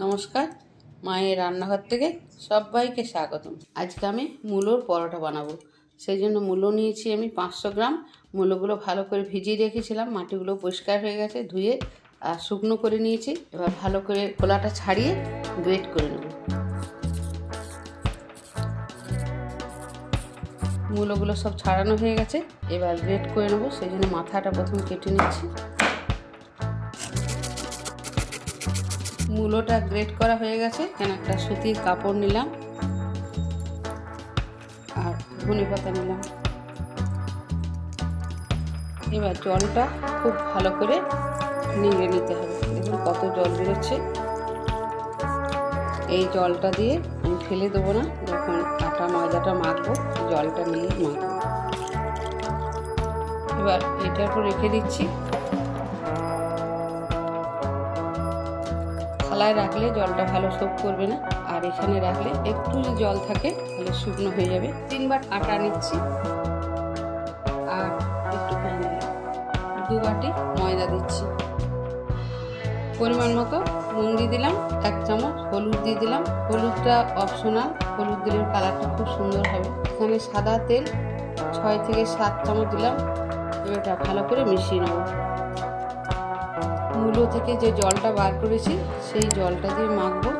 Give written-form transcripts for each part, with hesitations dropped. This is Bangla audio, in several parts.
নমস্কার, মায়ের রান্নাঘর থেকে সবাইকে স্বাগতম। আজকে আমি মূলোর পরোটা বানাবো। সেই জন্য মূলো নিয়েছি আমি 500 গ্রাম। মূলোগুলো ভালো করে ভিজিয়ে রেখেছিলাম, মাটিগুলো পরিষ্কার হয়ে গেছে, ধুয়ে আর শুকনো করে নিয়েছি। এবার ভালো করে খোলাটা ছাড়িয়ে গ্রেট করে নেব। মূলোগুলো সব ছাড়ানো হয়ে গেছে, এবার গ্রেট করে নেবো। সেই জন্য মাথাটা প্রথম কেটে নিচ্ছি। মূলোটা গ্রেট করা হয়ে গেছে, এখানে একটা সুতির কাপড় নিলাম আর ধনে পাতা নিলাম। এবার জলটা খুব ভালো করে নিয়ে নিতে হবে। দেখুন কত জল বেরোচ্ছে। এই জলটা দিয়ে আমি ফেলে দেবো না, যখন আটা ময়দাটা মাখবো জলটা নিয়ে মাখবো। এবার এটার উপর রেখে দিচ্ছি। থালায় রাখলে জলটা ভালো সোক করবে না, আর এখানে রাখলে একটু যদি জল থাকে তাহলে শুকনো হয়ে যাবে। 3 বার আটা নিচ্ছি আর একটু 2 বাটি ময়দা দিচ্ছি। পরিমাণ মতো নুন দিয়ে দিলাম, 1 চামচ হলুদ দিয়ে দিলাম। হলুদটা অপশনাল, হলুদ দিলে কালারটা খুব সুন্দর হবে। এখানে সাদা তেল 6 থেকে 7 চামচ দিলাম। এটা ভালো করে মিশিয়ে নেব। মূলো থেকে যে জলটা বার করেছি সেই জলটা দিয়ে মাখবো।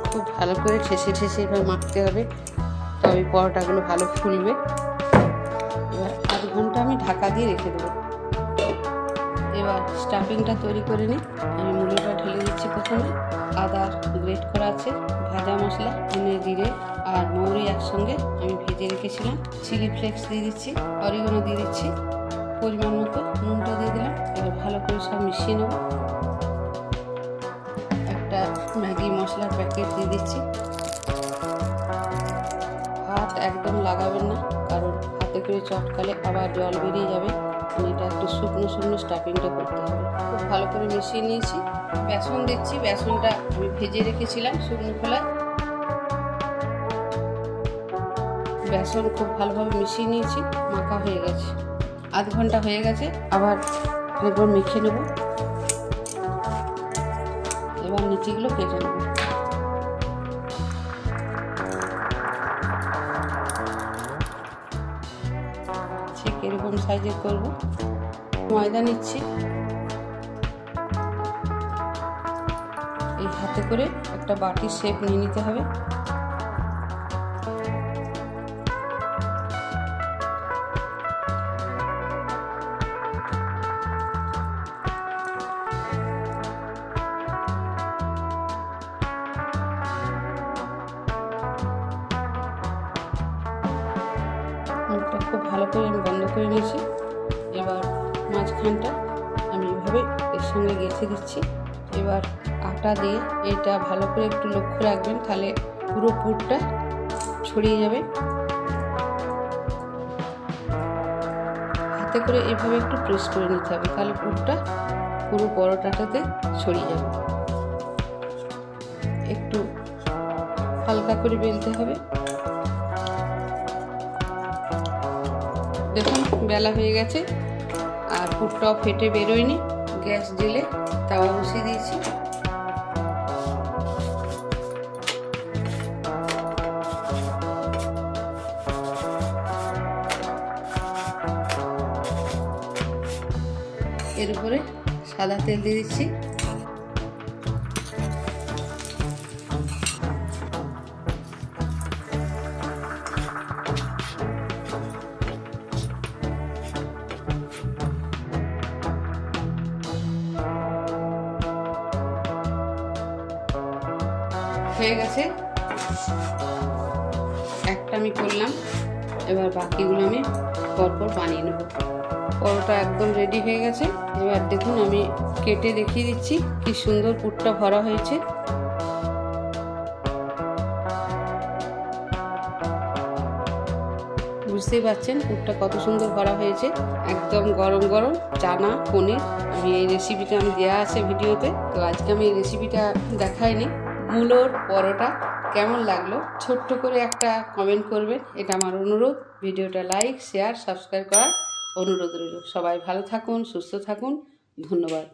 খুব ভালো করে ঠেসে ঠেসে এবার মাখতে হবে, তবে পরোটাগুলো ভালো ফুলবে। এবার আধ ঘন্টা আমি ঢাকা দিয়ে রেখে দেবো। এবার স্টাফিংটা তৈরি করে নিই। আমি মূলোটা ঢেলে দিচ্ছি। প্রথমে আদা গ্রেট করা আছে, ভাজা মশলা, ধনে জিরে আর মৌরি একসঙ্গে আমি ভেজে রেখেছিলাম। চিলি ফ্লেক্স দিয়ে দিচ্ছি, অরিগানো দিয়ে দিচ্ছি, পরিমাণ মতো নুনটা দিয়ে দিলাম। এবার ভালো করে সব মিশিয়ে নেব। একটা ম্যাগি মশলার প্যাকেট দিয়ে দিচ্ছি। হাত একদম লাগাবেন না, কারণ হাতে করে চটকালে আবার জল বেরিয়ে যাবে। এটা একটু শুকনো শুকনো স্টাফিংটা করতে হবে। খুব ভালো করে মিশিয়ে নিয়েছি। বেসন দিচ্ছি, বেসনটা আমি ভেজে রেখেছিলাম শুকনো খোলায়। বেসন খুব ভালোভাবে মিশিয়ে নিয়েছি, মাখা হয়ে গেছে। আধ ঘন্টা হয়ে গেছে, আবার একবার মেখে নেব। এবার নিচেগুলো কেটে নেব। ঠিক এরকম সাইজের করব। ময়দা নিচ্ছি, এই হাতে করে একটা বাটির শেপ নিয়ে নিতে হবে। মুখটা খুব ভালো করে আমি বন্ধ করে নিয়েছি। এবার মাঝখানটা আমি এভাবে এর সঙ্গে গেঁথে দিচ্ছি। এবার আটা দিয়ে এটা ভালো করে একটু লক্ষ্য রাখবেন, তাহলে পুরো পুরটা ছড়িয়ে যাবে। হাতে করে এভাবে একটু প্রেস করে নিতে হবে, তাহলে পুরটা পুরো পরোটাটাতে ছড়িয়ে যাবে। একটু হালকা করে বেলতে হবে। দেখুন বেলা হয়ে গেছে আর পুরটাও ফেটে বেরোয়নি। গ্যাস জেলে তাওয়া বসিয়ে দিয়েছি। এর উপরে সাদা তেল দিয়ে দিচ্ছি। হয়ে গেছে, একটা আমি করলাম। এবার বাকিগুলো আমি পরপর বানিয়ে নেব। পরোটা একদম রেডি হয়ে গেছে। এবার দেখুন আমি কেটে দেখিয়ে দিচ্ছি কি সুন্দর পুরটা ভরা হয়েছে। বুঝতেই পারছেন পুরটা কত সুন্দর ভরা হয়েছে। একদম গরম গরম চানা পনির। আমি এই রেসিপিটা দেওয়া আছে ভিডিওতে, তো আজকে আমি এই রেসিপিটা দেখাইনি। মূলোর পরোটা কেমন লাগলো ছোট্ট করে একটা কমেন্ট করবেন, এটা আমার অনুরোধ। ভিডিওটা লাইক, শেয়ার, সাবস্ক্রাইব করার অনুরোধ রইল। সবাই ভালো থাকুন, সুস্থ থাকুন। ধন্যবাদ।